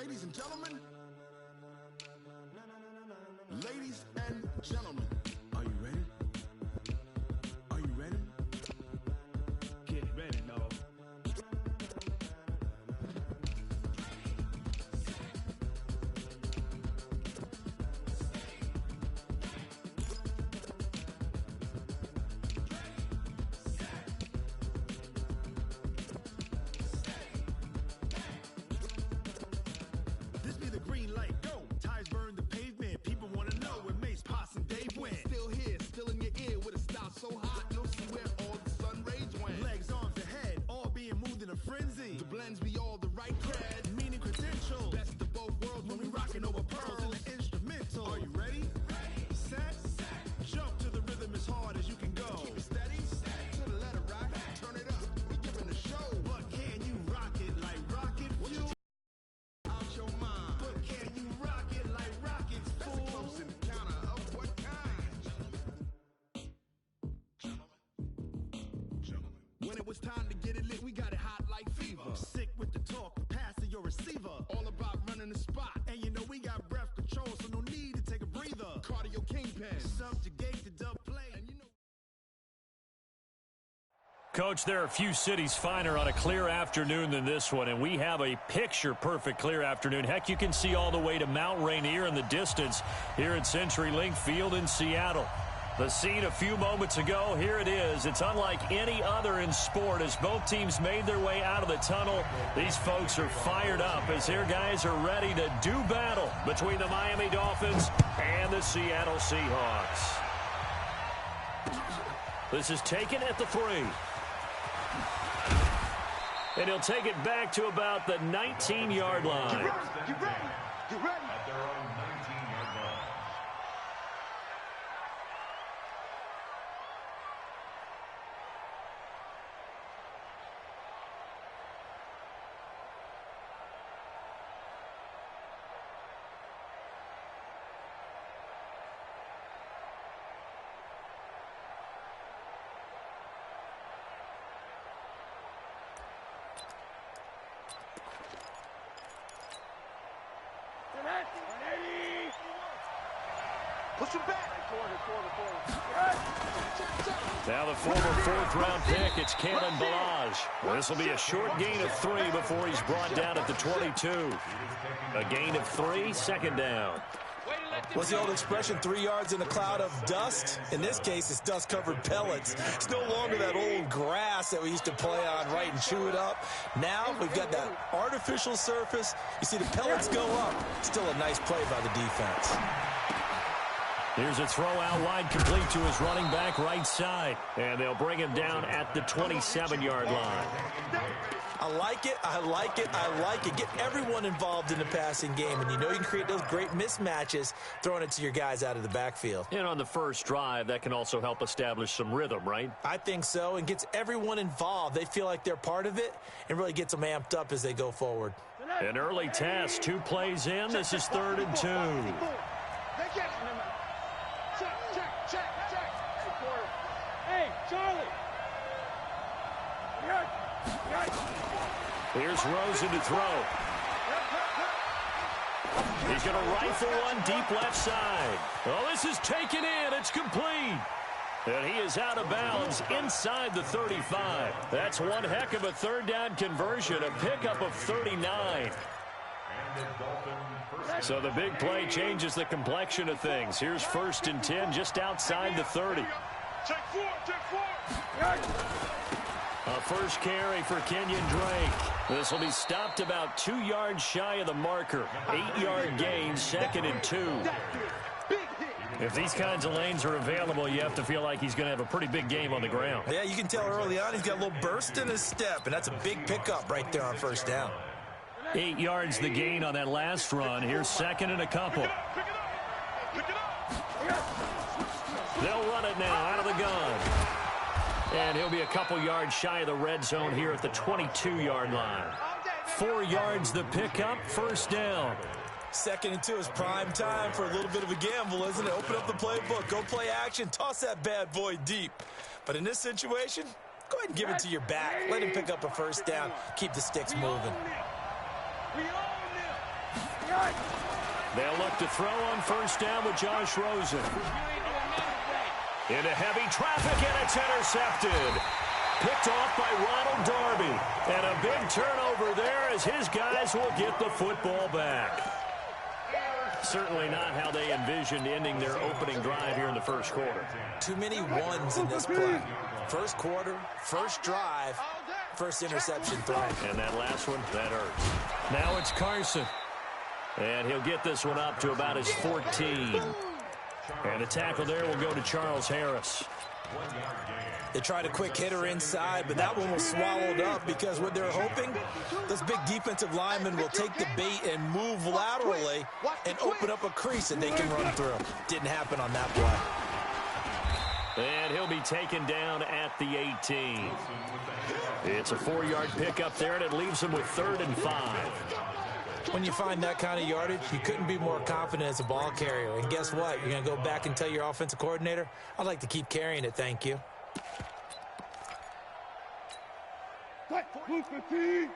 Ladies and gentlemen. Ladies and gentlemen. Are you ready? Are you ready? Get ready, dog. This be the green light, go. Tires burn the pavement. People want to know where Mace, Poss, and Dave went. Still here, still in your ear with a style so hot, you'll see where all the sun rays went. Legs, arms, and head, all being moved in a frenzy. The blends be all the right cred, meaning credentials. Best of both worlds when we rockin' over pearls in the instrumental. Are you ready? Set, jump to the rhythm as hard as you can go. Keep it steady, to the letter right, turn it up. We giving the show, but can you rock it like rocket fuel? Out your mind, but can you rock it like rockets, fool? That's a close encounter of what kind? Gentlemen. When it was time to get it lit, we got it hot like fever. Sick with the talk, pass to your receiver. All about running the spot, and you know we got breath control, so no need to take a breather. Cardio kingpin, subjugate the dub play, and you know. Coach, there are a few cities finer on a clear afternoon than this one, and we have a picture-perfect clear afternoon. Heck, you can see all the way to Mount Rainier in the distance here at CenturyLink Field in Seattle. The scene a few moments ago, here it is. It's unlike any other in sport as both teams made their way out of the tunnel. These folks are fired up as their guys are ready to do battle between the Miami Dolphins and the Seattle Seahawks. This is taken at the 3. And he'll take it back to about the 19-yard line. Get ready, get ready, get ready. At their own 19-yard line. Push him back. Now the former fourth-round pick, it's Kalen Ballage. This will be a short gain of 3 before he's brought down at the 22. A gain of 3, second down. What's the old expression, 3 yards in a cloud of dust? In this case, it's dust-covered pellets. It's no longer that old grass that we used to play on, right, and chew it up. Now we've got that artificial surface. You see the pellets go up. Still a nice play by the defense. Here's a throw out wide, complete to his running back right side. And they'll bring him down at the 27-yard line. I like it, I like it, I like it. Get everyone involved in the passing game, and you know you can create those great mismatches throwing it to your guys out of the backfield. And on the first drive, that can also help establish some rhythm, right? I think so, and gets everyone involved. They feel like they're part of it, and really gets them amped up as they go forward. An early test, 2 plays in. This is 3rd and 2. Hey, Charlie. Here's Rosen to throw. He's going to rifle one deep left side. Oh, this is taken in. It's complete. And he is out of bounds inside the 35. That's one heck of a third down conversion, a pickup of 39. So the big play changes the complexion of things. Here's 1st and 10 just outside the 30. Check 4. A first carry for Kenyon Drake. This will be stopped about 2 yards shy of the marker. 8-yard gain, 2nd and 2. If these kinds of lanes are available, you have to feel like he's going to have a pretty big game on the ground. Yeah, you can tell early on he's got a little burst in his step, and that's a big pickup right there on first down. 8 yards the gain on that last run. Here's 2nd and a couple. They'll run it now out of the gun. And he'll be a couple yards shy of the red zone here at the 22-yard line. 4 yards the pickup, first down. 2nd and 2 is prime time for a little bit of a gamble, isn't it? Open up the playbook, go play action, toss that bad boy deep. But in this situation, go ahead and give it to your back. Let him pick up a first down, keep the sticks moving. They'll look to throw on first down with Josh Rosen. Into heavy traffic, and it's intercepted. Picked off by Ronald Darby. And a big turnover there as his guys will get the football back. Certainly not how they envisioned ending their opening drive here in the first quarter. Too many ones in this play. First quarter, first drive, first interception throw. And that last one, that hurts. Now it's Carson. And he'll get this one up to about his 14. And the tackle there will go to Charles Harris. They tried a quick hitter inside, but that one was swallowed up because what they're hoping, those big defensive linemen will take the bait and move laterally and open up a crease that they can run through. Didn't happen on that play. And he'll be taken down at the 18. It's a 4-yard pickup there, and it leaves him with 3rd and 5. When you find that kind of yardage, you couldn't be more confident as a ball carrier. And guess what? You're going to go back and tell your offensive coordinator, I'd like to keep carrying it, thank you. 43.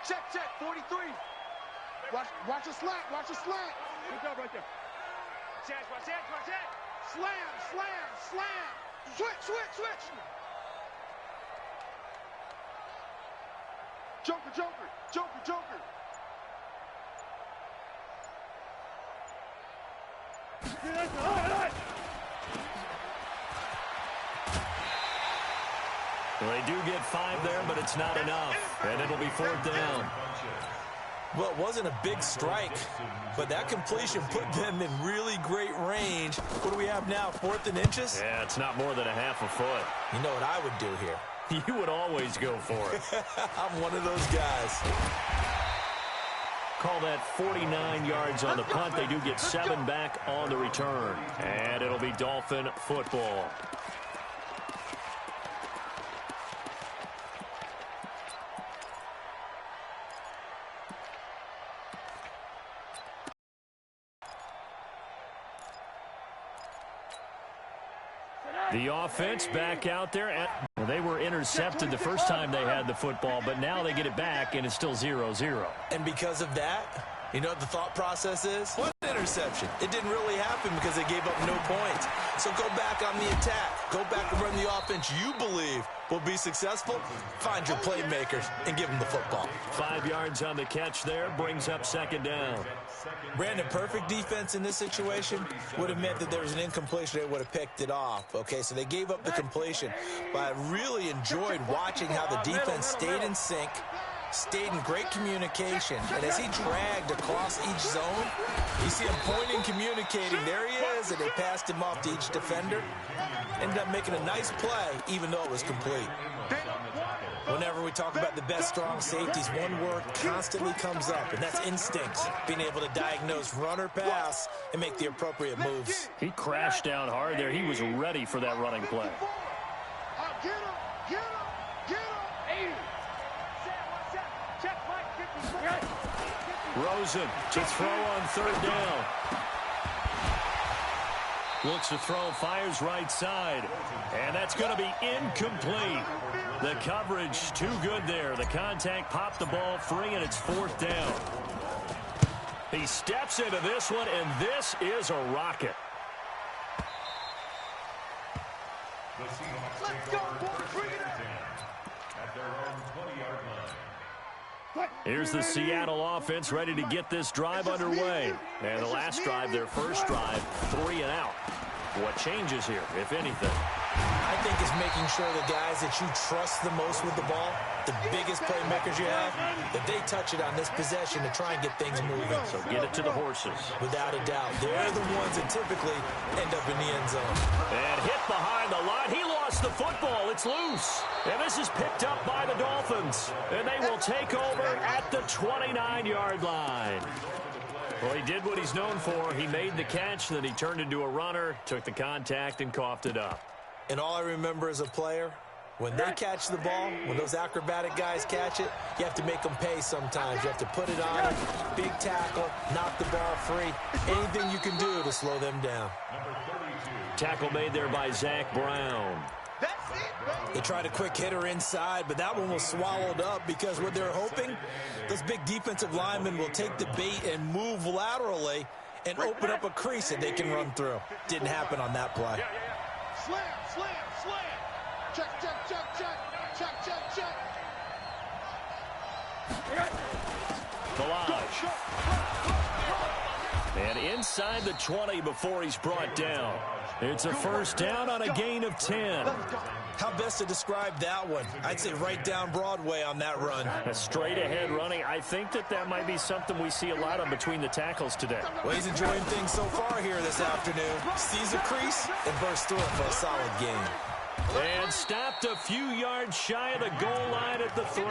Check, 43. Watch a slant, Good job right there. Watch that. Slam. Switch. Joker. Well, they do get 5 there, but it's not enough. And it'll be 4th down. Well, it wasn't a big strike, but that completion put them in really great range. What do we have now, 4th and inches? Yeah, it's not more than a half a foot. You know what I would do here? You would always go for it. I'm one of those guys. Call that 49 yards on the punt. They do get 7 back on the return. And it'll be Dolphin football. The offense back out there. Well, they were intercepted the first time they had the football, but now they get it back, and it's still 0-0. And because of that, you know what the thought process is? What interception? It didn't really happen because they gave up no points. So go back on the attack. Go back and run the offense you believe will be successful. Find your playmakers and give them the football. 5 yards on the catch there brings up 2nd down. Brandon, perfect defense in this situation would have meant that there was an incompletion. They would have picked it off. Okay, so they gave up the completion. But I really enjoyed watching how the defense stayed in sync, stayed in great communication. And as he dragged across each zone, you see him pointing, communicating. There he is, and they passed him off to each defender. Ended up making a nice play, even though it was complete. Whenever we talk about the best strong safeties, one word constantly comes up, and that's instincts. Being able to diagnose run or pass and make the appropriate moves. He crashed down hard there. He was ready for that running play. Get him. Check, Mike. Rosen to throw on 3rd down. Looks to throw, fires right side. And that's going to be incomplete. The coverage too good there. The contact popped the ball free, and it's 4th down. He steps into this one, and this is a rocket. Let's go, boys. Bring it up. At their own 20-yard line. Here's the Seattle offense ready to get this drive underway. And the last drive, their first drive, 3 and out. What changes here, if anything? I think it's making sure the guys that you trust the most with the ball, the biggest playmakers you have, that they touch it on this possession to try and get things moving. So get it to the horses. Without a doubt. They're the ones that typically end up in the end zone. And hit behind the line. He lost the football. It's loose. And this is picked up by the Dolphins. And they will take over at the 29-yard line. Well, he did what he's known for. He made the catch, then he turned into a runner, took the contact, and coughed it up. And all I remember as a player, when they catch the ball, when those acrobatic guys catch it, you have to make them pay sometimes. You have to put it on them, big tackle, knock the ball free, anything you can do to slow them down. Tackle made there by Zach Brown. That's it, baby. They tried a quick hitter inside, but that one was swallowed up because what they're hoping, those big defensive linemen will take the bait and move laterally and open up a crease that they can run through. Didn't happen on that play. Slam, slam, slam. Check, check, check, check. Check, check, check. Balaj. And inside the 20 before he's brought down. It's a first down on a gain of 10. How best to describe that one? I'd say right down Broadway on that run. A straight ahead running. I think that might be something we see a lot of between the tackles today. Well, he's enjoying things so far here this afternoon. Sees a crease and bursts through it for a solid gain. And stopped a few yards shy of the goal line at the 3.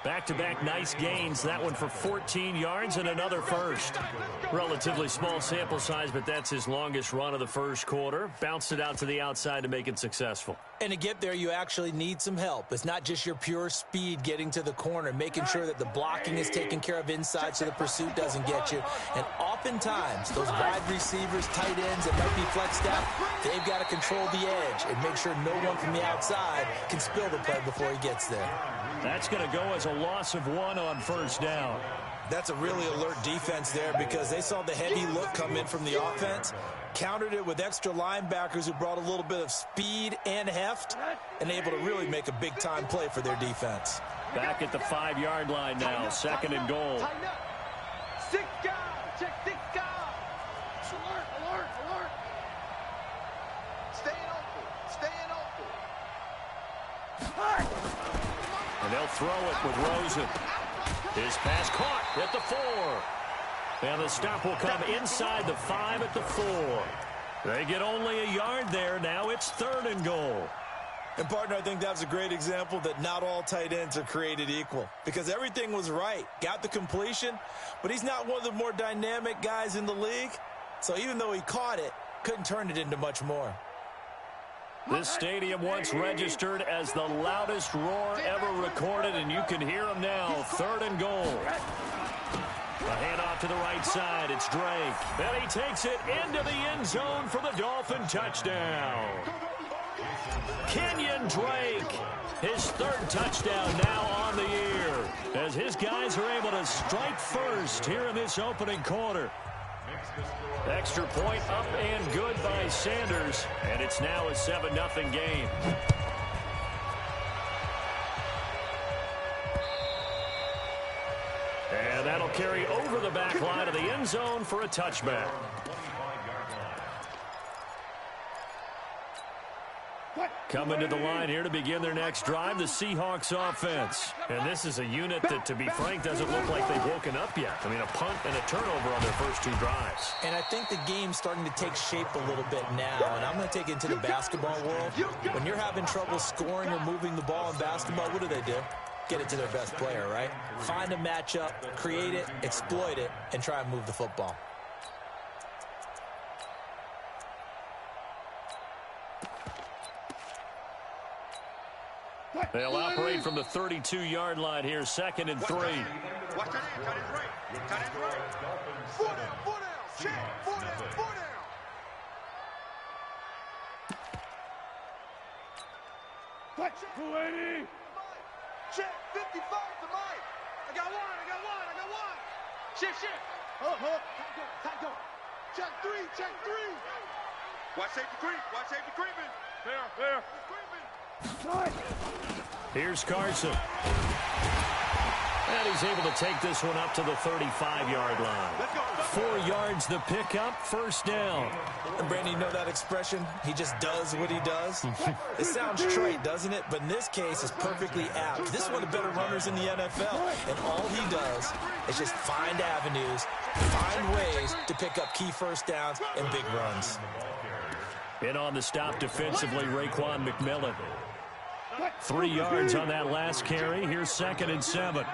Back-to-back nice gains. That one for 14 yards and another first. Relatively small sample size, but that's his longest run of the first quarter. Bounced it out to the outside to make it successful. And to get there, you actually need some help. It's not just your pure speed getting to the corner, making sure that the blocking is taken care of inside so the pursuit doesn't get you. And oftentimes, those wide receivers, tight ends that might be flexed out, they've got to control the edge and make sure no one from the outside can spill the play before he gets there. That's going to go as a loss of 1 on first down. That's a really alert defense there because they saw the heavy look come in from the offense, countered it with extra linebackers who brought a little bit of speed and heft, and able to really make a big-time play for their defense. Back at the 5-yard line now, second and goal. Six guys. Check six guys. Alert, alert, alert. Staying open. Staying open. And they'll throw it with Rosen. His pass caught at the 4. And the stop will come inside the 5 at the 4. They get only a yard there. Now it's third and goal. And, partner, I think that was a great example that not all tight ends are created equal because everything was right. Got the completion, but he's not one of the more dynamic guys in the league. So even though he caught it, couldn't turn it into much more. This stadium once registered as the loudest roar ever recorded, and you can hear him now. Third and goal. A handoff to the right side. It's Drake. And he takes it into the end zone for the Dolphin touchdown. Kenyon Drake, his third touchdown now on the year, as his guys are able to strike first here in this opening quarter. Extra point up and good by Sanders, and it's now a 7-0 game. And that'll carry over the back line of the end zone for a touchback. Coming to the line here to begin their next drive, the Seahawks offense. And this is a unit that, to be frank, doesn't look like they've woken up yet. I mean, a punt and a turnover on their first 2 drives. And I think the game's starting to take shape a little bit now. And I'm going to take it into the basketball world. When you're having trouble scoring or moving the ball in basketball, what do? Get it to their best player, right? Find a matchup, create it, exploit it, and try and move the football. They'll operate from the 32-yard line here, 2nd and 3. Watch that end, tight end right. Tight end right. Four down, check, four down. Check, 280. Check, 55 to Mike. I got one. Shift. Time go. Check three. Watch safety creeping. There. Here's Carson. And he's able to take this one up to the 35-yard line. 4 yards the pickup, first down. And Brandon, you know that expression? He just does what he does. It sounds trite, doesn't it? But in this case, it's perfectly apt. This is one of the better runners in the NFL. And all he does is just find avenues, find ways to pick up key first downs and big runs. In on the stop defensively, Raekwon McMillan. 3 yards on that last carry. Here's 2nd and 7.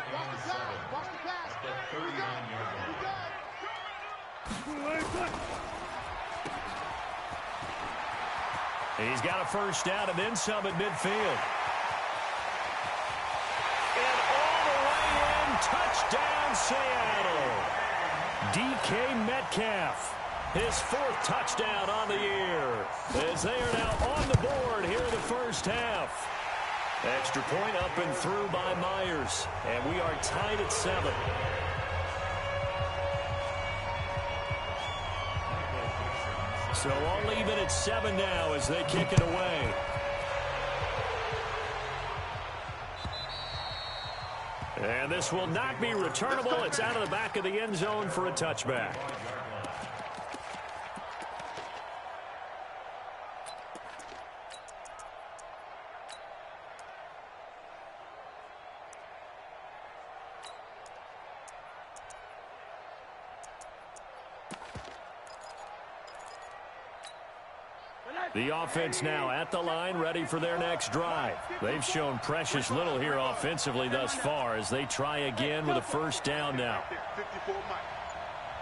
He's got a first down and then some at midfield. And all the way in, touchdown Seattle. DK Metcalf. His 4th touchdown on the year, as they are now on the board here in the first half. Extra point up and through by Myers, and we are tied at 7. So all even at 7 now as they kick it away. And this will not be returnable. It's out of the back of the end zone for a touchback. The offense now at the line, ready for their next drive. They've shown precious little here offensively thus far as they try again with a first down now.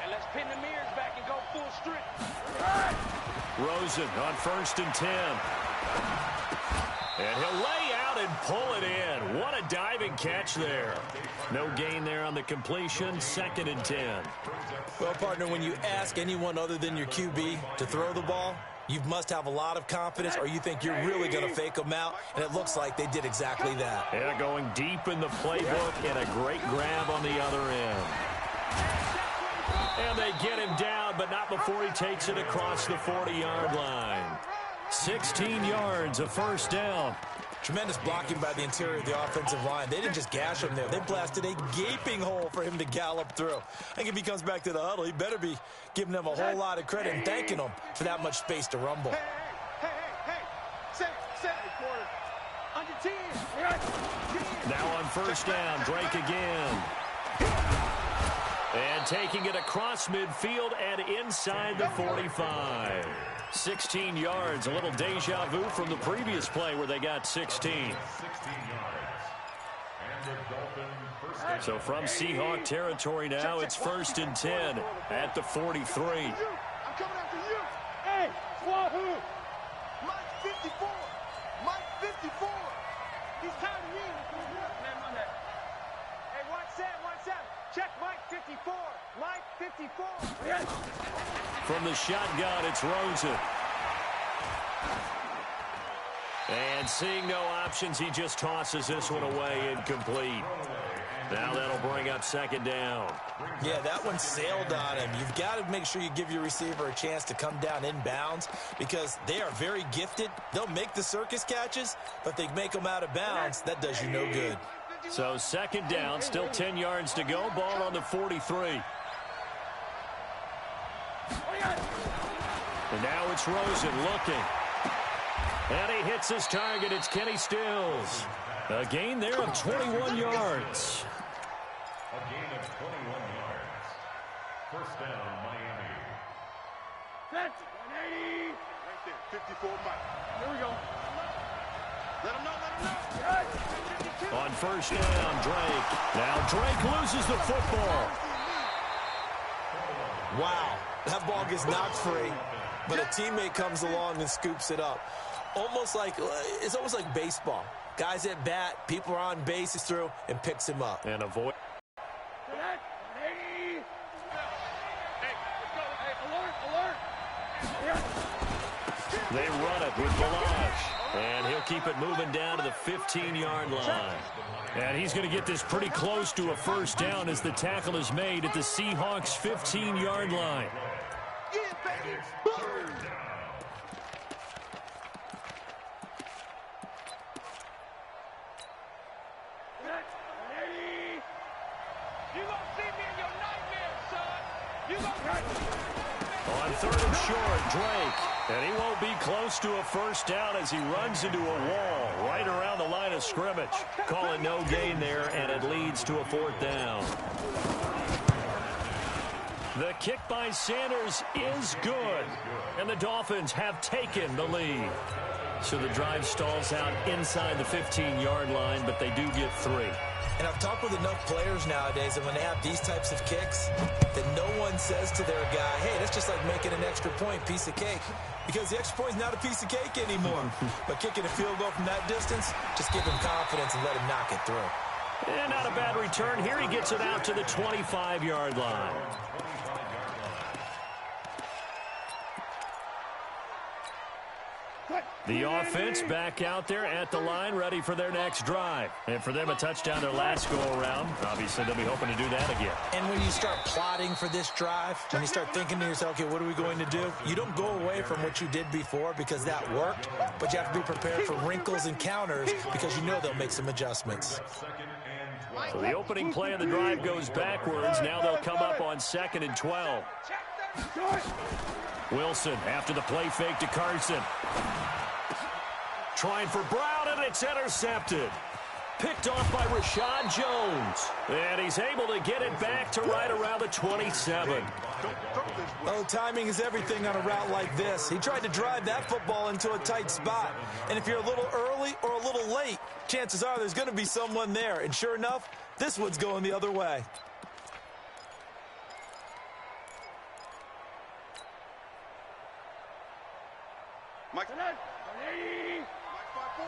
And let's pin the mirrors back and go full strength. Rosen on 1st and 10. And he'll lay out and pull it in. What a diving catch there. No gain there on the completion. 2nd and 10. Well, partner, when you ask anyone other than your QB to throw the ball, you must have a lot of confidence, or you think you're really going to fake them out, and it looks like they did exactly that. Yeah, going deep in the playbook and a great grab on the other end. And they get him down, but not before he takes it across the 40-yard line. 16 yards, a first down. Tremendous blocking by the interior of the offensive line. They didn't just gash him there. They blasted a gaping hole for him to gallop through. I think if he comes back to the huddle, he better be giving them a whole lot of credit and thanking them for that much space to rumble. Hey. Set. Quarter. Under 10. Now on first down, Drake again. And taking it across midfield and inside the 45. 16 yards, a little deja vu from the previous play where they got 16. So from Seahawk territory now, it's 1st and 10 at the 43. I'm coming after you. Hey, Wahoo. Mike 54. Mike 54. He's tired of you. Man, run that. Hey, watch that. Check Mike 54. Mike 54. Yes. From the shotgun, it's Rosen. And seeing no options, he just tosses this one away incomplete. Now that'll bring up 2nd down. Yeah, that one sailed on him. You've got to make sure you give your receiver a chance to come down inbounds because they are very gifted. They'll make the circus catches, but if they make them out of bounds, that does you no good. So 2nd down, still 10 yards to go. Ball on the 43. And now it's Rosen looking. And he hits his target. It's Kenny Stills. A gain there of 21 yards. A gain of 21 yards. First down, Miami. That's 180. Right there, 54 Mike. Here we go. Let him know. On first down, Drake. Now Drake loses the football. Wow, that ball gets knocked free, but a teammate comes along and scoops it up. It's almost like baseball. Guys at bat, people are on base, he's through, and picks him up. And avoid. They run it with Balazs, and he'll keep it moving down to the 15-yard line. And he's going to get this pretty close to a first down as the tackle is made at the Seahawks' 15-yard line. On 3rd and short, Drake. And he won't be close to a first down as he runs into a wall right around the line of scrimmage. Calling no gain there, and it leads to a 4th down. The kick by Sanders is good, and the Dolphins have taken the lead. So the drive stalls out inside the 15-yard line, but they do get 3. And I've talked with enough players nowadays, and when they have these types of kicks, that no one says to their guy, hey, that's just like making an extra point, piece of cake. Because the extra point is not a piece of cake anymore. But kicking a field goal from that distance, just give him confidence and let him knock it through. And not a bad return here. He gets it out to the 25-yard line. The offense back out there at the line, ready for their next drive. And for them, a touchdown their last go-around. Obviously, they'll be hoping to do that again. And when you start plotting for this drive, when you start thinking to yourself, okay, what are we going to do? You don't go away from what you did before because that worked, but you have to be prepared for wrinkles and counters because you know they'll make some adjustments. So the opening play of the drive goes backwards. Now they'll come up on 2nd and 12. Wilson after the play fake to Carson. Trying for Brown, and it's intercepted. Picked off by Rashad Jones. And he's able to get it back to right around the 27. Oh, timing is everything on a route like this. He tried to drive that football into a tight spot. And if you're a little early or a little late, chances are there's going to be someone there. And sure enough, this one's going the other way. Mike, Mike 5-4.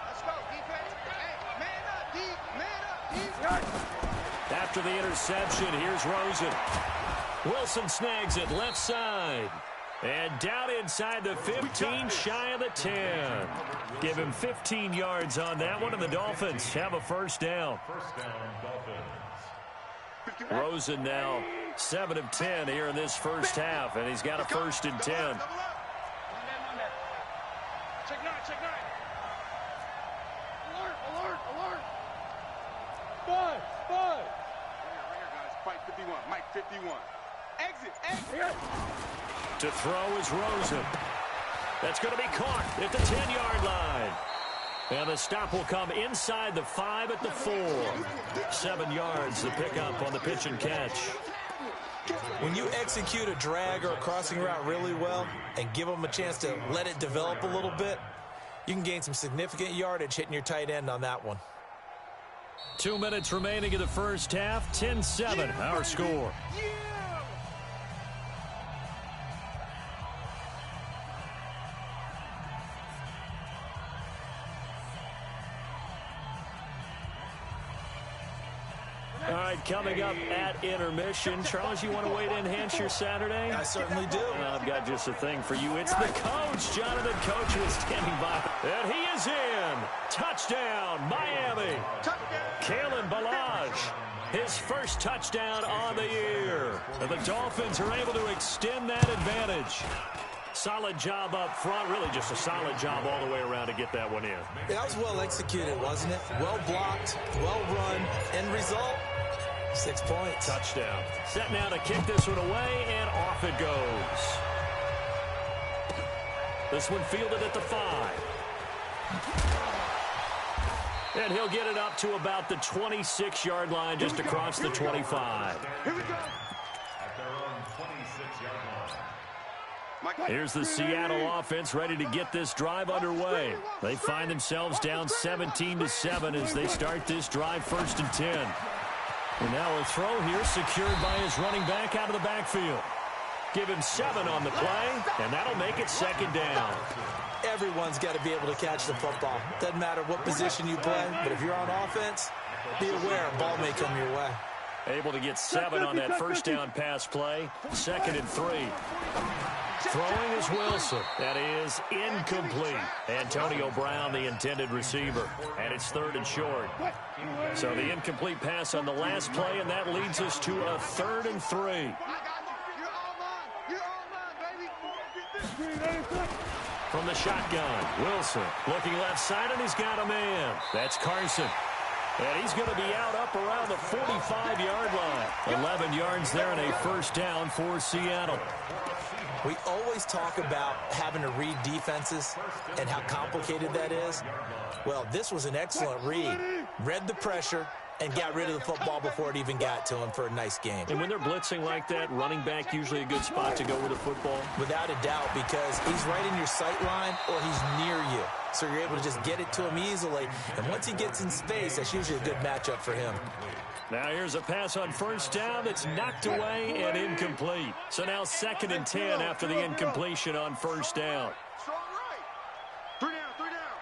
Let's go, defense. Hey, man up, D. Man up, D. After the interception, here's Rosen. Wilson snags it left side. And down inside the 15, shy of the 10. Give him 15 yards on that one, and the Dolphins have a first down. First down, Dolphins. Rosen now 7 of 10 here in this first half, and he's got a 1st and 10. Check 9, check 9. Alert, alert, alert. 5. Right here, guys. Fight 51. Mike 51. Exit, exit. To throw is Rosen. That's going to be caught at the 10-yard line. And the stop will come inside the 5 at the 4. 7 yards to pick up on the pitch and catch. When you execute a drag or a crossing route really well and give them a chance to let it develop a little bit, you can gain some significant yardage hitting your tight end on that one. 2 minutes remaining in the first half. 10-7, our score. All right, coming up at intermission. Charles, you want to wait to enhance your Saturday? I certainly do. I've got just a thing for you. It's the coach. Jonathan Coach is standing by. And he is in. Touchdown, Miami. Kalen Ballage, his first touchdown on the year. And the Dolphins are able to extend that advantage. Solid job up front. Really just a solid job all the way around to get that one in. That was well executed, wasn't it? Well blocked, well run. End result, 6 points. Touchdown. Set now to kick this one away, and off it goes. This one fielded at the 5. And he'll get it up to about the 26-yard line, just across the 25. Here we go. At their own 26-yard line. Here's the Seattle offense ready to get this drive underway. They find themselves down 17-7 as they start this drive 1st and 10. And now a throw here secured by his running back out of the backfield. Give him 7 on the play, and that'll make it 2nd down. Everyone's got to be able to catch the football. Doesn't matter what position you play, but if you're on offense, be aware a ball may come your way. Able to get 7 on that first down pass play. 2nd and 3. Throwing is Wilson. That is incomplete. Antonio Brown, the intended receiver. And it's 3rd and short. So the incomplete pass on the last play, and that leads us to a 3rd and 3. I got you. You're all mine. You're all mine, baby. From the shotgun, Wilson looking left side, and he's got a man. That's Carson. And he's going to be out up around the 45-yard line. 11 yards there and a first down for Seattle. We always talk about having to read defenses and how complicated that is. Well, this was an excellent read. Read the pressure and got rid of the football before it even got to him for a nice game. And when they're blitzing like that, running back usually a good spot to go with the football? Without a doubt, because he's right in your sight line or he's near you. So you're able to just get it to him easily. And once he gets in space, that's usually a good matchup for him. Now here's a pass on first down that's knocked away and incomplete. So now 2nd and 10 after the incompletion on first down. Strong right. 3 down.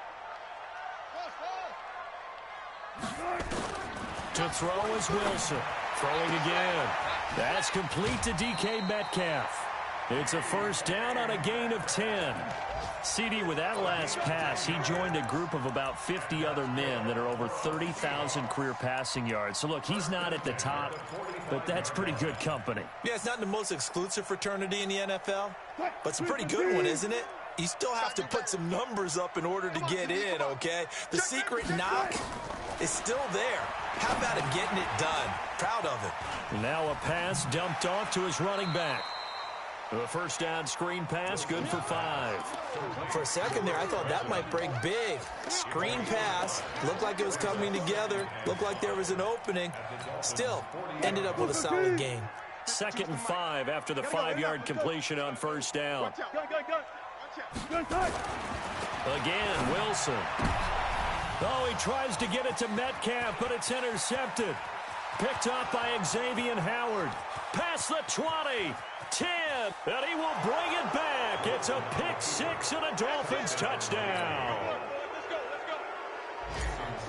To throw is Wilson. Throwing again. That's complete to DK Metcalf. It's a first down on a gain of 10. CD, with that last pass, he joined a group of about 50 other men that are over 30,000 career passing yards. So, look, he's not at the top, but that's pretty good company. Yeah, it's not the most exclusive fraternity in the NFL, but it's a pretty good one, isn't it? You still have to put some numbers up in order to get in, okay? The secret knock is still there. How about him getting it done? Proud of it. Now a pass dumped off to his running back. A first down screen pass, good for 5. For a second there, I thought that might break big. Screen pass, looked like it was coming together, looked like there was an opening. Still, ended up with a solid gain. 2nd and 5 after the 5-yard completion on first down. Again, Wilson. Oh, he tries to get it to Metcalf, but it's intercepted. Picked up by Xavier Howard. Past the 20. 10, and he will bring it back. It's a pick 6 and a Dolphins touchdown.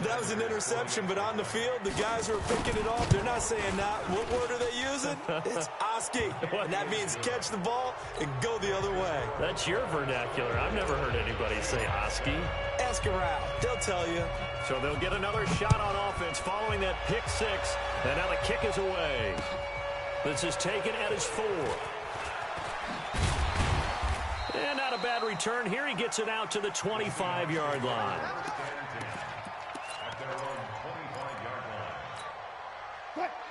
That was an interception, but on the field, the guys who are picking it off, they're not saying that. What word are they using? It's Oski, and that means catch the ball and go the other way. That's your vernacular. I've never heard anybody say Oski. Ask around. They'll tell you. So they'll get another shot on offense following that pick 6, and now the kick is away. This is taken at his 4. And not a bad return. Here he gets it out to the 25-yard line.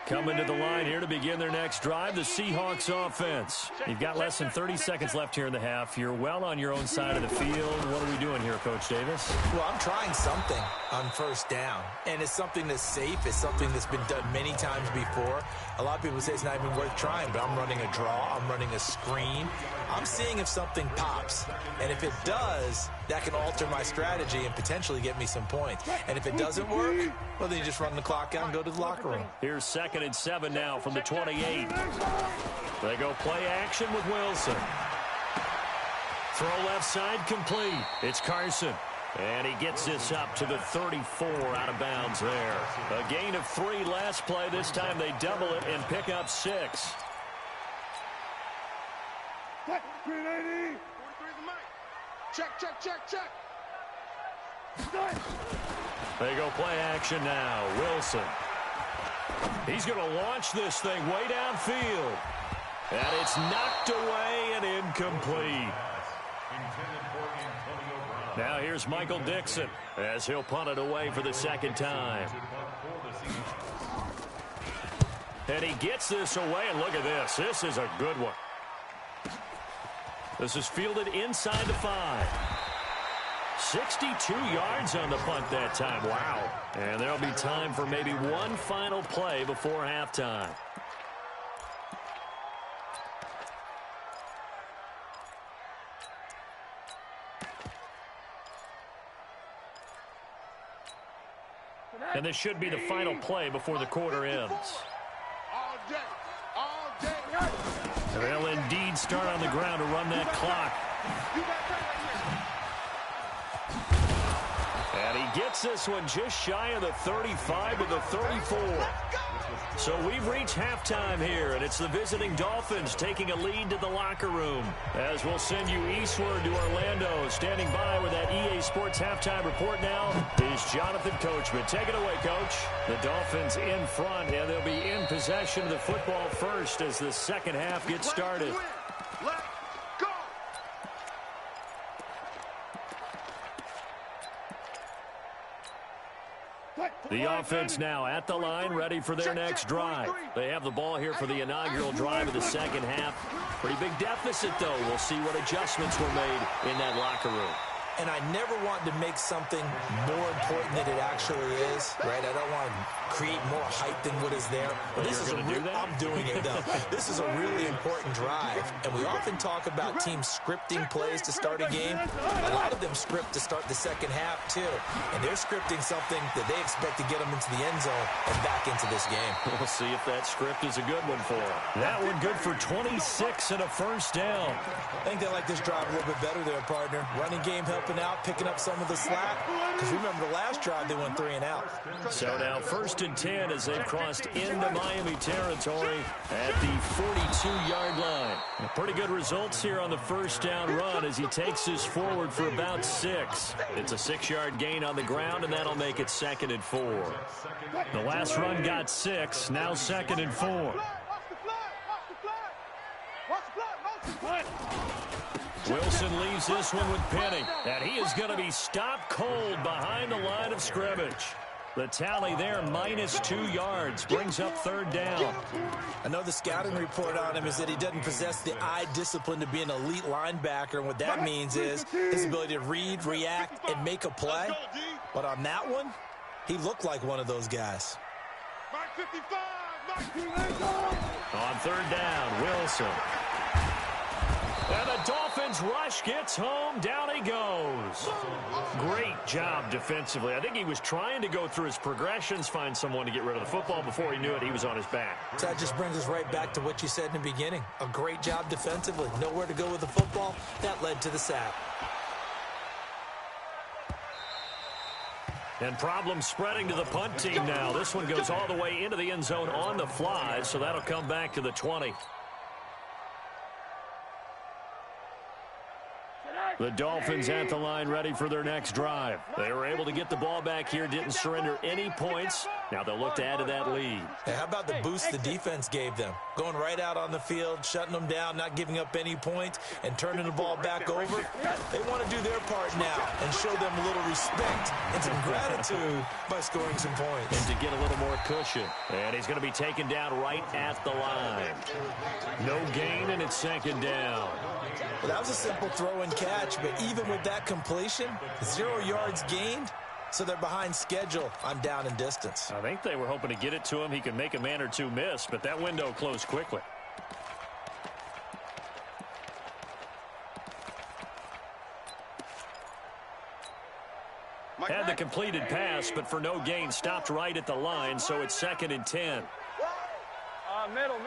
Coming to the line here to begin their next drive, the Seahawks offense. You've got less than 30 seconds left here in the half. You're well on your own side of the field. What are we doing here, Coach Davis? Well, I'm trying something on first down, and it's something that's safe. It's something that's been done many times before. A lot of people say it's not even worth trying, but I'm running a draw. I'm running a screen. I'm seeing if something pops, and if it does, that can alter my strategy and potentially get me some points. And if it doesn't work, well, then you just run the clock out and go to the locker room. Here's 2nd and 7 now from the 28. They go play action with Wilson. Throw left side complete. It's Carson. And he gets this up to the 34 out of bounds there. A gain of 3 last play. This time they double it and pick up 6. Check. They go play action now. Wilson. He's going to launch this thing way downfield. And it's knocked away and incomplete. Now here's Michael Dixon as he'll punt it away for the 2nd time. And he gets this away, and look at this. This is a good one. This is fielded inside the 5. 62 yards on the punt that time. Wow. And there'll be time for maybe one final play before halftime. And this should be the final play before the quarter ends. And they'll indeed start on the ground to run that clock. And he gets this one just shy of the 35 to the 34. So we've reached halftime here, and it's the visiting Dolphins taking a lead to the locker room. As we'll send you eastward to Orlando. Standing by with that EA Sports halftime report now is Jonathan Coachman. Take it away, Coach. The Dolphins in front, and they'll be in possession of the football first as the second half gets started. The offense now at the line, ready for their next drive. They have the ball here for the inaugural drive of the second half. Pretty big deficit, though. We'll see what adjustments were made in that locker room. And I never want to make something more important than it actually is, right? I don't want to create more hype than what is there. But this is I'm doing it, though. This is a really important drive. And we often talk about teams scripting plays to start a game. A lot of them script to start the second half, too. And they're scripting something that they expect to get them into the end zone and back into this game. We'll see if that script is a good one for them. That one good for 26 and a first down. I think they like this drive a little bit better there, partner. Running game helped helping out, picking up some of the slack. Because remember the last drive, they went 3 and out. So now 1st and 10 as they've crossed into Miami territory at the 42-yard line. Pretty good results here on the first down run as he takes this forward for about 6. It's a 6-yard gain on the ground, and that'll make it 2nd and 4. The last run got 6, now 2nd and 4. Wilson leaves this one with Penny, and he is going to be stopped cold behind the line of scrimmage. The tally there, -2 yards, brings up 3rd down. I know the scouting report on him is that he doesn't possess the eye discipline to be an elite linebacker, and what that means is his ability to read, react, and make a play. But on that one, he looked like one of those guys. On 3rd down, Wilson. And the Dolphins rush gets home. Down he goes. Great job defensively. I think he was trying to go through his progressions, find someone to get rid of the football. Before he knew it, he was on his back. So that just brings us right back to what you said in the beginning. A great job defensively. Nowhere to go with the football. That led to the sack. And problems spreading to the punt team now. This one goes all the way into the end zone on the fly, so that'll come back to the 20. The Dolphins at the line ready for their next drive. They were able to get the ball back here, didn't surrender any points. Now they'll look to add to that lead. Hey, how about the boost the defense gave them? Going right out on the field, shutting them down, not giving up any points, and turning the ball back over. They want to do their part now and show them a little respect and some gratitude by scoring some points. And to get a little more cushion. And he's going to be taken down right at the line. No gain, and it's 2nd down. Well, that was a simple throw and catch, but even with that completion, 0 yards gained, so they're behind schedule on down and distance. I think they were hoping to get it to him. He could make a man or two miss, but that window closed quickly. Had the completed pass, but for no gain, stopped right at the line, so it's 2nd and 10. Middle.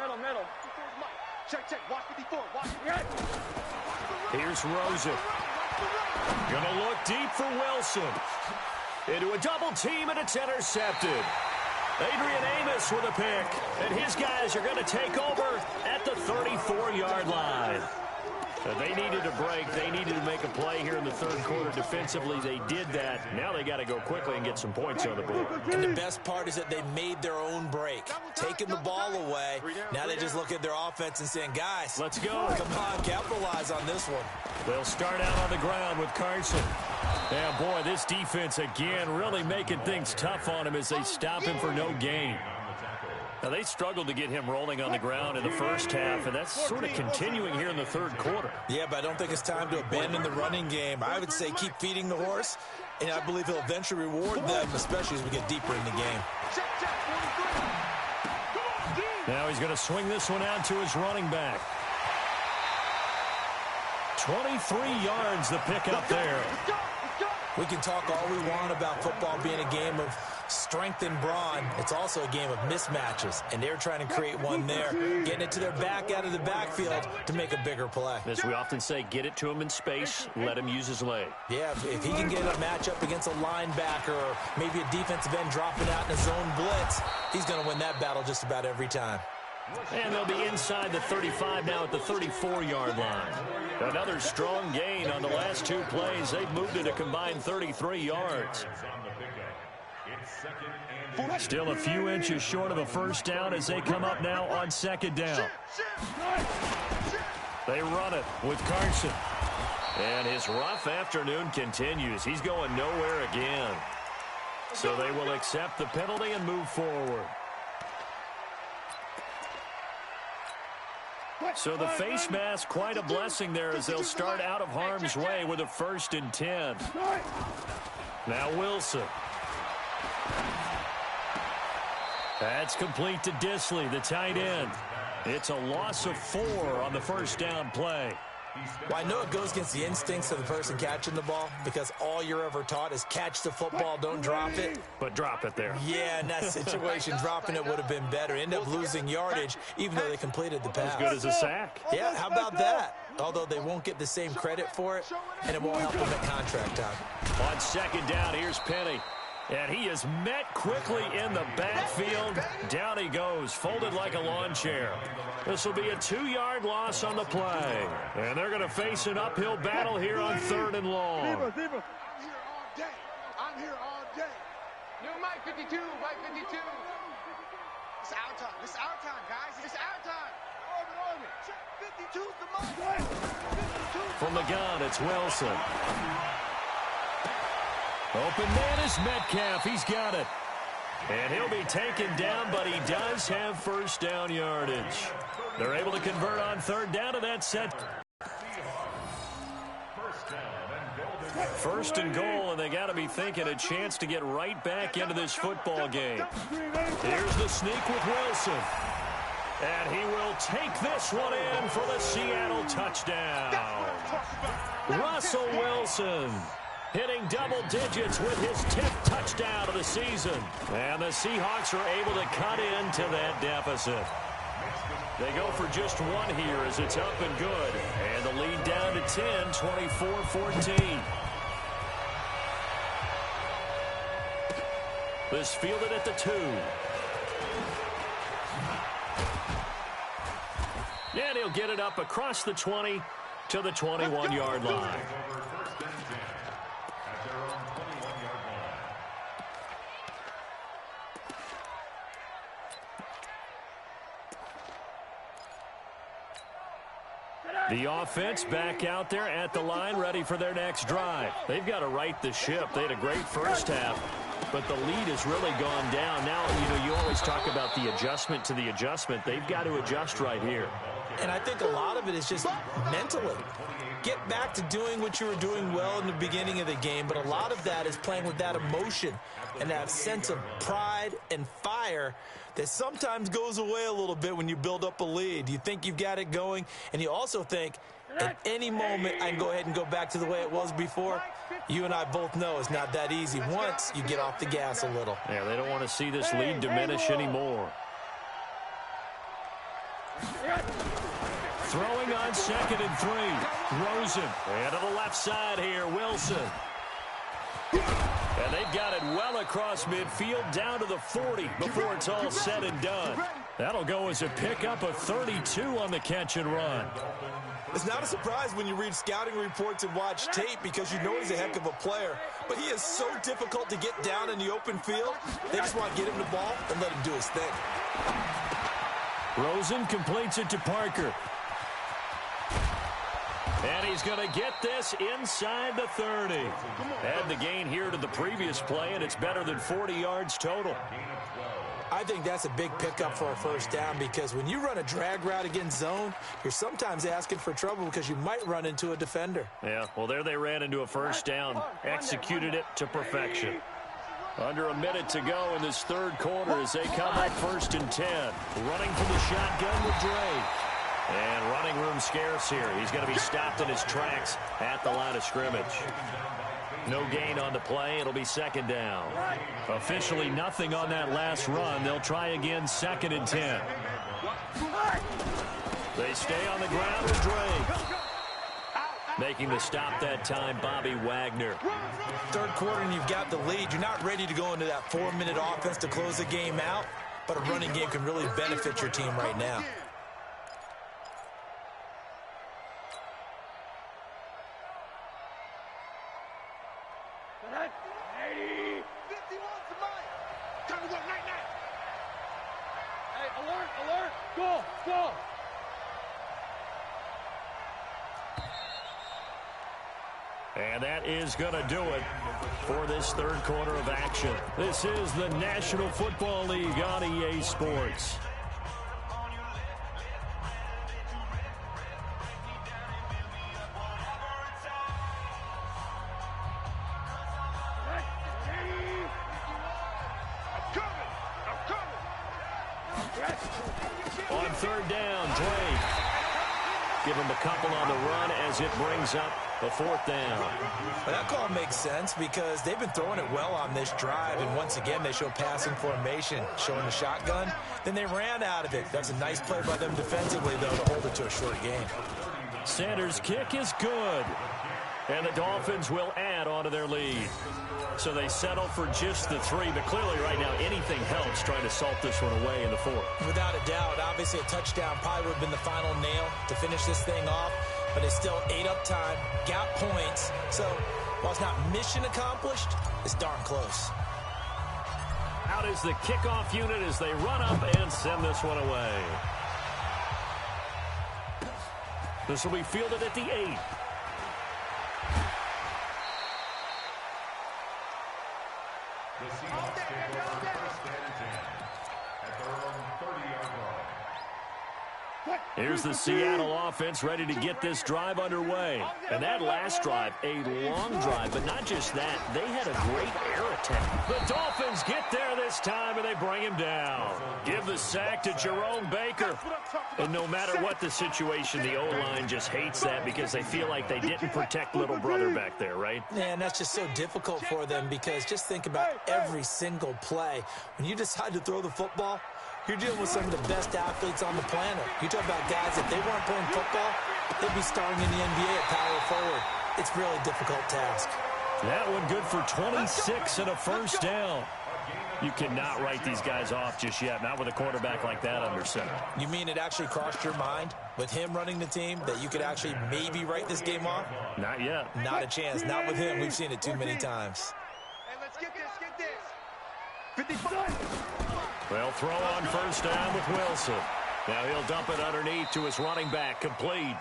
Check. Watch 54. Watch. Here's Rosen. Gonna look deep for Wilson. Into a double team, and it's intercepted. Adrian Amos with a pick. And his guys are going to take over at the 34-yard line. They needed a break. They needed to make a play here in the 3rd quarter. Defensively, they did that. Now they got to go quickly and get some points on the board. And the best part is that they made their own break. Taking the ball away. Now they just look at their offense and saying, guys, let's go. Come on, capitalize on this one. They'll start out on the ground with Carson. Yeah, boy, this defense again really making things tough on him as they stop him for no gain. Now, they struggled to get him rolling on the ground in the first half, and that's sort of continuing here in the 3rd quarter. Yeah, but I don't think it's time to abandon the running game. I would say keep feeding the horse, and I believe he'll eventually reward them, especially as we get deeper in the game. Now he's going to swing this one out to his running back. 23 yards the pickup there. We can talk all we want about football being a game of strength and brawn. It's also a game of mismatches, and they're trying to create one there, getting it to their back out of the backfield to make a bigger play. As we often say, get it to him in space, let him use his leg. Yeah, if he can get a matchup against a linebacker or maybe a defensive end dropping out in a zone blitz, he's going to win that battle just about every time. And they'll be inside the 35 now at the 34-yard line. Another strong gain on the last 2 plays. They've moved it a combined 33 yards. Still a few inches short of a first down as they come up now on 2nd down. They run it with Carson. And his rough afternoon continues. He's going nowhere again. So they will accept the penalty and move forward. So the face mask, quite a blessing there as they'll start out of harm's way with a 1st and 10. Now Wilson. That's complete to Disley, the tight end. It's a loss of 4 on the first down play. Well, I know it goes against the instincts of the person catching the ball because all you're ever taught is catch the football, don't drop it. But drop it there. Yeah, in that situation, dropping it would have been better. End up losing yardage, even though they completed the pass. As good as a sack. Yeah, how about that? Although they won't get the same credit for it, and it won't help them at contract time. On second down, here's Penny. And he is met quickly in the backfield. Down he goes, folded like a lawn chair. This will be a 2-yard loss on the play. And they're going to face an uphill battle here on 3rd and long. I'm here all day. I'm here all day. New Mike 52, Mike 52. It's our time. It's our time, guys. It's our time. Orbit. Check 52's the mark. 52's From the gun, it's Wilson. Open man is Metcalf. He's got it. And he'll be taken down, but he does have first down yardage. They're able to convert on 3rd down, and that's set. First and goal, and they got to be thinking a chance to get right back into this football game. Here's the sneak with Wilson. And he will take this one in for the Seattle touchdown. Russell Wilson hitting double digits with his 10th touchdown of the season. And the Seahawks are able to cut into that deficit. They go for just one here as it's up and good. And the lead down to 10, 24-14. This fielded at the 2. And he'll get it up across the 20 to the 21-yard line. The offense back out there at the line, ready for their next drive. They've got to right the ship. They had a great first half, but the lead has really gone down. Now, you always talk about the adjustment to the adjustment. They've got to adjust right here. And I think a lot of it is just mentally. Get back to doing what you were doing well in the beginning of the game, but a lot of that is playing with that emotion and that sense of pride and fire that sometimes goes away a little bit when you build up a lead. You think you've got it going, and you also think at any moment I can go ahead and go back to the way it was before. You and I both know it's not that easy once you get off the gas a little. Yeah, they don't want to see this lead diminish anymore. Throwing on 2nd and 3. Rosen. And to the left side here, Wilson. And they've got it well across midfield down to the 40 before it's all said and done. That'll go as a pickup of 32 on the catch and run. It's not a surprise when you read scouting reports and watch tape because you know he's a heck of a player. But he is so difficult to get down in the open field. They just want to get him the ball and let him do his thing. Rosen completes it to Parker. And he's going to get this inside the 30. Add the gain here to the previous play, and it's better than 40 yards total. I think that's a big pickup for a first down because when you run a drag route against zone, you're sometimes asking for trouble because you might run into a defender. Yeah, well, there they ran into a first down, executed it to perfection. Under a minute to go in this 3rd quarter as they come up 1st and 10. Running for the shotgun with Drake. And running room scarce here. He's going to be stopped in his tracks at the line of scrimmage. No gain on the play. It'll be 2nd down. Officially nothing on that last run. They'll try again 2nd and 10. They stay on the ground with Drake. Making the stop that time, Bobby Wagner. 3rd quarter and you've got the lead. You're not ready to go into that 4-minute offense to close the game out, but a running game can really benefit your team right now. And that is going to do it for this 3rd quarter of action. This is the National Football League on EA Sports. On 3rd down, Drake. Give them a couple on the run as it brings up a 4th down. Well, that call makes sense because they've been throwing it well on this drive, and once again they show passing formation, showing the shotgun. Then they ran out of it. That's a nice play by them defensively, though, to hold it to a short game. Sanders' kick is good. And the Dolphins will add on to their lead. So they settle for just the 3, but clearly right now anything helps trying to salt this one away in the 4th. Without a doubt, obviously a touchdown probably would have been the final nail to finish this thing off, but it's still ate up time, got points. So while it's not mission accomplished, it's darn close. Out is the kickoff unit as they run up and send this one away. This will be fielded at the 8. The Seahawks take over 1st and 10 at their own 30-yard line. Here's the Seattle offense ready to get this drive underway. And that last drive, a long drive, but not just that. They had a great air attack. The Dolphins get there this time, and they bring him down. Give the sack to Jerome Baker. And no matter what the situation, the O-line just hates that because they feel like they didn't protect little brother back there, right? Yeah, and that's just so difficult for them because just think about every single play. When you decide to throw the football, you're dealing with some of the best athletes on the planet. You talk about guys, if they weren't playing football, they'd be starting in the NBA at power forward. It's a really difficult task. That one good for 26 and a 1st down. You cannot write these guys off just yet, not with a quarterback like that under center. You mean it actually crossed your mind with him running the team that you could actually maybe write this game off? Not yet. Not a chance. Not with him. We've seen it too many times. Hey, let's get this, get this. 55. They'll throw on 1st down with Wilson. Now he'll dump it underneath to his running back, complete.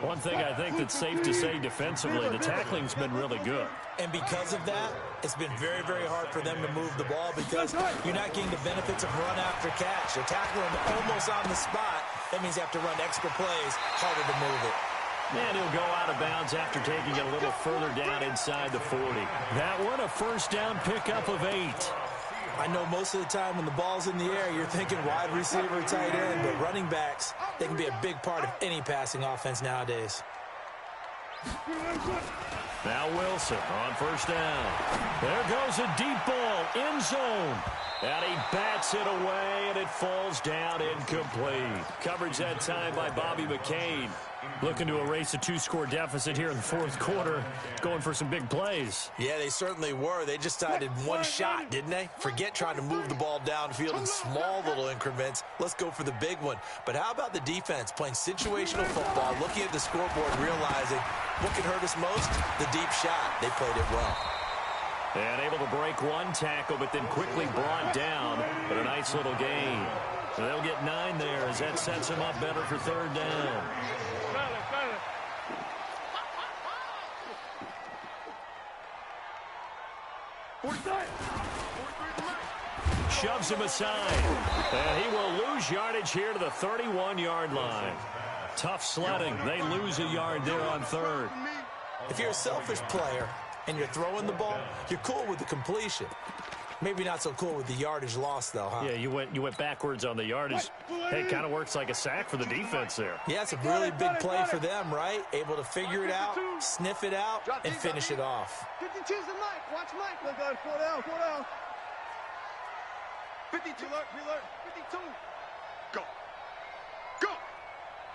One thing I think that's safe to say defensively, the tackling's been really good. And because of that, it's been very, very hard for them to move the ball because you're not getting the benefits of run after catch. You're tackling almost on the spot. That means you have to run extra plays, harder to move it. And he'll go out of bounds after taking it a little further down inside the 40. That one, a 1st down pickup of 8. I know most of the time when the ball's in the air, you're thinking wide receiver, tight end, but running backs, they can be a big part of any passing offense nowadays. Now Wilson on 1st down. There goes a deep ball, end zone. And he bats it away, and it falls down incomplete. Coverage that time by Bobby McCain. Looking to erase a 2-score deficit here in the 4th quarter. Going for some big plays. Yeah, they certainly were. They just decided one shot, didn't they? Forget trying to move the ball downfield in small little increments. Let's go for the big one. But how about the defense playing situational football, looking at the scoreboard, realizing what could hurt us most? The deep shot. They played it well. And able to break one tackle, but then quickly brought down. But a nice little gain. So they'll get 9 there as that sets them up better for 3rd down. Shoves him aside. And he will lose yardage here to the 31-yard line. Tough sledding. They lose a yard there on 3rd. If you're a selfish player and you're throwing the ball, you're cool with the completion. Maybe not so cool with the yardage loss, though, huh? Yeah, you went backwards on the yardage. Hey, kind of works like a sack for the defense there. Yeah, it's a really big play for them, right? Able to figure it out, sniff it out, and finish it off. 52's the Mike. Watch Mike. Look, guys, 4 down, 4 down. 52. Reload. 52. Go. Go.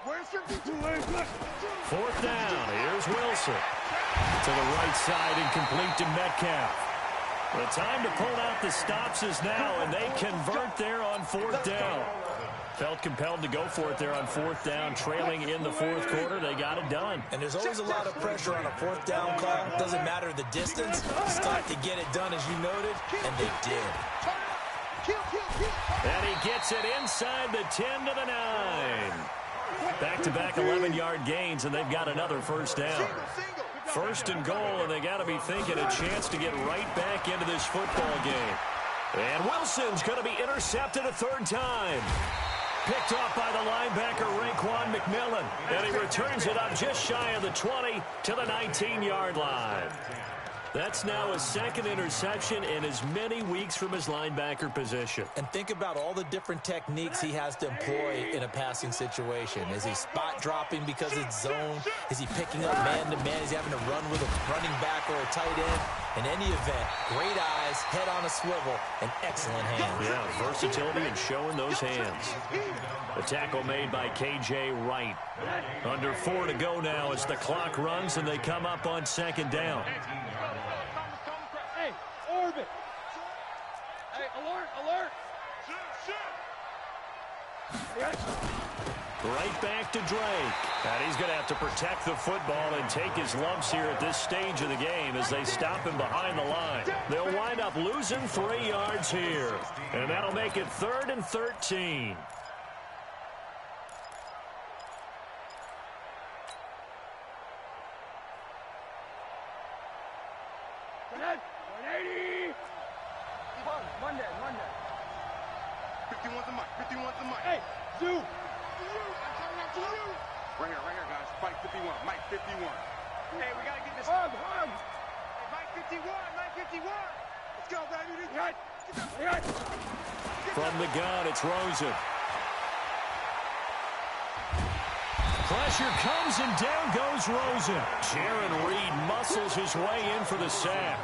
Where's 52? 4th down. Here's Wilson. To the right side, incomplete to Metcalf. The time to pull out the stops is now, and they convert there on 4th down. Felt compelled to go for it there on 4th down, trailing in the 4th quarter. They got it done. And there's always a lot of pressure on a 4th down call. Doesn't matter the distance. Start to get it done, as you noted, and they did. And he gets it inside the 10 to the 9. Back-to-back 11-yard gains, and they've got another 1st down. 1st and goal, and they got to be thinking a chance to get right back into this football game. And Wilson's going to be intercepted a 3rd time. Picked off by the linebacker, Raekwon McMillan. And he returns it up just shy of the 20 to the 19-yard line. That's now his second interception in as many weeks from his linebacker position. And think about all the different techniques he has to employ in a passing situation. Is he spot dropping because it's zone? Is he picking up man-to-man? Is he having to run with a running back or a tight end? In any event, great eyes, head on a swivel, and excellent hands. Yeah, versatility and showing those hands. The tackle made by K.J. Wright. Under 4 to go now as the clock runs and they come up on second down. Hey, orbit. Hey, alert, alert. Right back to Drake. And he's going to have to protect the football and take his lumps here at this stage of the game as they stop him behind the line. They'll wind up losing 3 yards here. And that'll make it 3rd and 13. Monday. 51's the mic. 51's the mic. Hey, Zoo. Right here, guys. Mike 51. Mike 51. Hey, we got to get this. Hug. Hey, Mike 51. Mike 51. Let's go, baby. From the gun, it's Rosen. Pressure comes and down goes Rosen. Jaron Reed muscles his way in for the sack.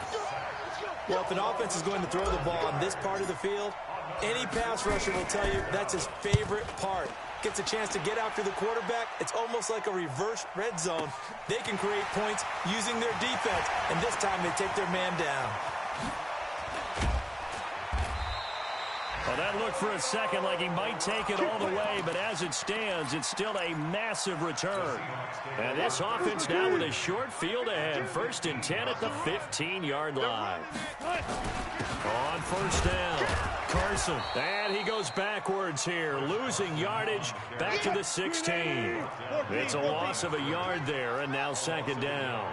Well, if an offense is going to throw the ball on this part of the field, any pass rusher will tell you that's his favorite part. Gets a chance to get after the quarterback. It's almost like a reverse red zone. They can create points using their defense, and this time they take their man down. Well, that looked for a second like he might take it all the way, but as it stands, it's still a massive return. And this offense now with a short field ahead. 1st and 10 at the 15-yard line. On first down, Carson. And he goes backwards here, losing yardage back to the 16. It's a loss of a yard there, and now second down.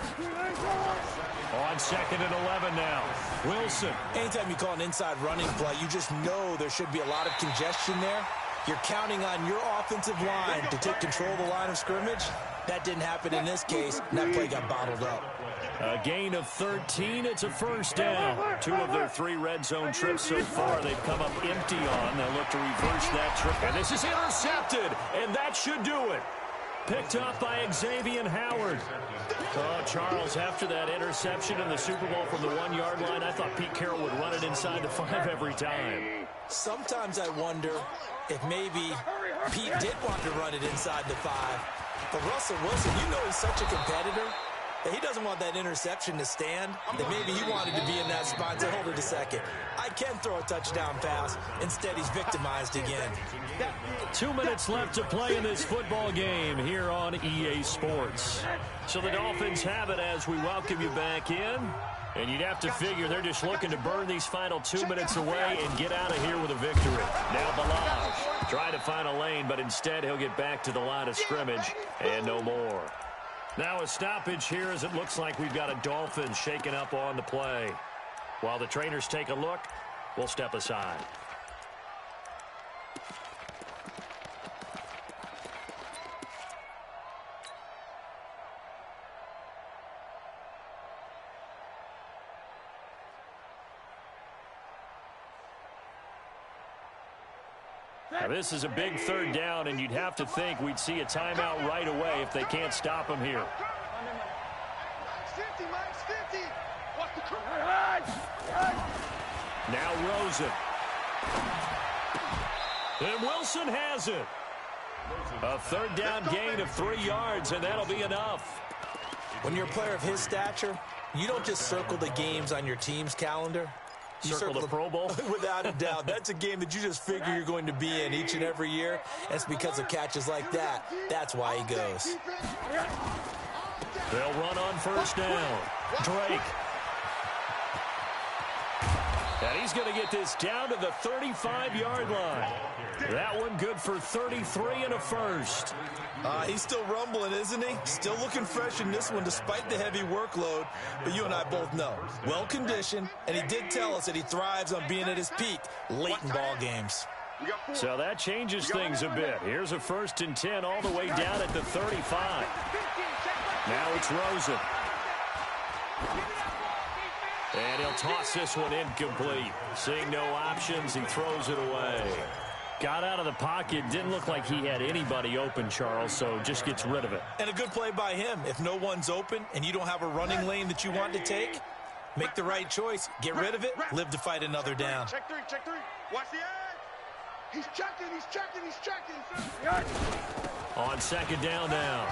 On 2nd and 11 now, Wilson. Anytime you call an inside running play, you just know there should be a lot of congestion there. You're counting on your offensive line to take control of the line of scrimmage. That didn't happen in this case, and that play got bottled up. A gain of 13. It's a first down. 2 of their 3 red zone trips so far they've come up empty on. They'll look to reverse that trip. And this is intercepted, and that should do it. Picked up by Xavier Howard. Oh, Charles, after that interception in the Super Bowl from the 1-yard line, I thought Pete Carroll would run it inside the 5 every time. Sometimes I wonder if maybe Pete did want to run it inside the 5. But Russell Wilson, you know he's such a competitor that he doesn't want that interception to stand, that maybe he wanted to be in that spot and say, hold it a second. I can throw a touchdown pass. Instead, he's victimized again. 2 minutes left to play in this football game here on EA Sports. So the Dolphins have it as we welcome you back in. And you'd have to figure they're just looking to burn these final 2 minutes away and get out of here with a victory. Now Balazs trying to find a lane, but instead he'll get back to the line of scrimmage and no more. Now a stoppage here as it looks like we've got a Dolphins shaking up on the play. While the trainers take a look, we'll step aside. Now this is a big 3rd down, and you'd have to think we'd see a timeout right away if they can't stop him here. Now Rosen. And Wilson has it. A 3rd down gain of 3 yards, and that'll be enough. When you're a player of his stature, you don't just circle the games on your team's calendar. You circle the Pro Bowl? Without a doubt. That's a game that you just figure you're going to be in each and every year. And it's because of catches like that. That's why he goes. They'll run on first down. Drake. And he's going to get this down to the 35-yard line. That one good for 33 and a first. He's still rumbling, isn't he? Still looking fresh in this one despite the heavy workload. But you and I both know, well-conditioned, and he did tell us that he thrives on being at his peak late in ball games. So that changes things a bit. Here's a 1st and 10 all the way down at the 35. Now it's Rosen. And he'll toss this one incomplete. Seeing no options, he throws it away. Got out of the pocket. Didn't look like he had anybody open, Charles, so just gets rid of it. And a good play by him. If no one's open and you don't have a running lane that you want to take, make the right choice. Get rid of it. Live to fight another down. Check three, check three. Watch the edge. He's checking, he's checking, he's checking. On second down now,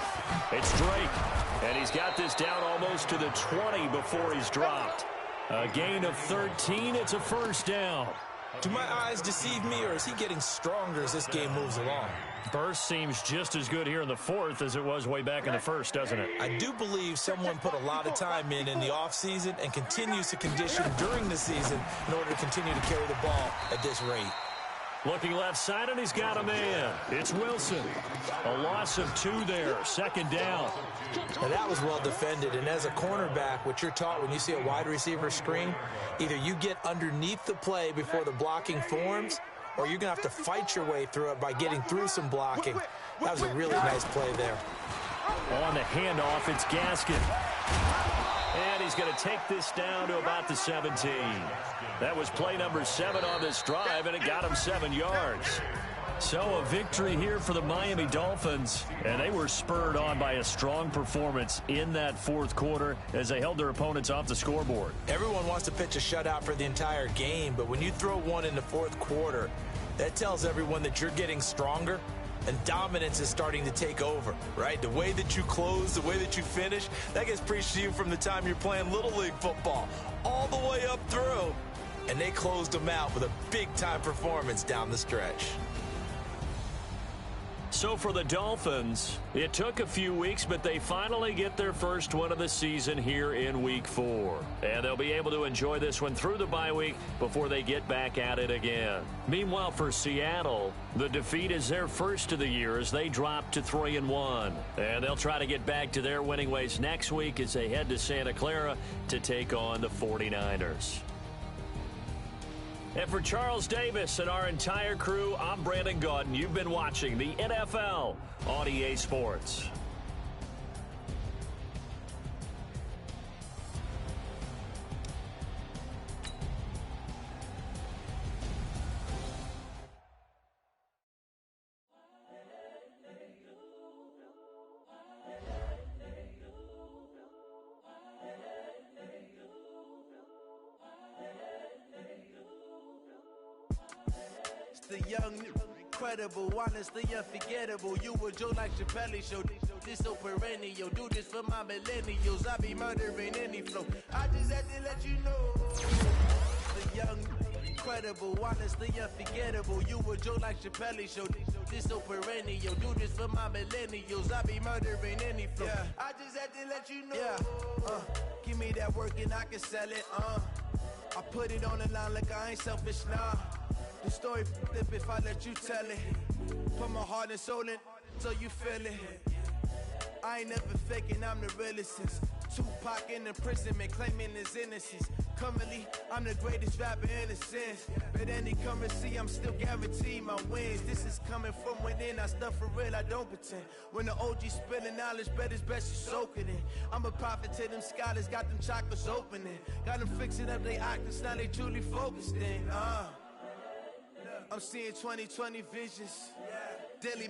it's Drake. And he's got this down almost to the 20 before he's dropped. A gain of 13. It's a first down. Do my eyes deceive me, or is he getting stronger as this game moves along? Burst seems just as good here in the fourth as it was way back in the first, doesn't it? I do believe someone put a lot of time in the offseason and continues to condition during the season in order to continue to carry the ball at this rate. Looking left side, and he's got a man. It's Wilson. A loss of 2 there. Second down. Now that was well defended, and as a cornerback, what you're taught when you see a wide receiver screen, either you get underneath the play before the blocking forms, or you're going to have to fight your way through it by getting through some blocking. That was a really nice play there. On the handoff, it's Gaskin. And he's going to take this down to about the 17. That was play number 7 on this drive, and it got him 7 yards. So a victory here for the Miami Dolphins, and they were spurred on by a strong performance in that fourth quarter as they held their opponents off the scoreboard. Everyone wants to pitch a shutout for the entire game, but when you throw one in the fourth quarter, that tells everyone that you're getting stronger and dominance is starting to take over, right? The way that you close, the way that you finish, that gets preached to you from the time you're playing Little League football all the way up through, and they closed them out with a big-time performance down the stretch. So for the Dolphins, it took a few weeks, but they finally get their first one of the season here in Week 4. And they'll be able to enjoy this one through the bye week before they get back at it again. Meanwhile, for Seattle, the defeat is their first of the year as they drop to 3-1. And they'll try to get back to their winning ways next week as they head to Santa Clara to take on the 49ers. And for Charles Davis and our entire crew, I'm Brandon Gaudin. You've been watching the NFL on EA Sports. The young, incredible, honestly unforgettable. You were Joe like Chappelle show. This so perennial. Do this for my millennials. I be murdering any flow. I just had to let you know. The young, incredible, honestly unforgettable. You were Joe like Chappelle show. This so perennial. Do this for my millennials. I be murdering any flow. Yeah. I just had to let you know. Yeah. Give me that work and I can sell it. I put it on the line like I ain't selfish, nah. The story flip if I let you tell it. Put my heart and soul in so you feel it. I ain't never faking, I'm the realest since Tupac in imprisonment, claiming his innocence. Currently, I'm the greatest rapper in a sense. But any currency, I'm still guaranteed my wins. This is coming from within, I stuff for real, I don't pretend. When the OG spilling knowledge, bet it's best you soak it in. I'm a prophet to them scholars, got them chakras opening. Got them fixing up they actors, now they truly focused in. I'm seeing 20/20 visions. Daily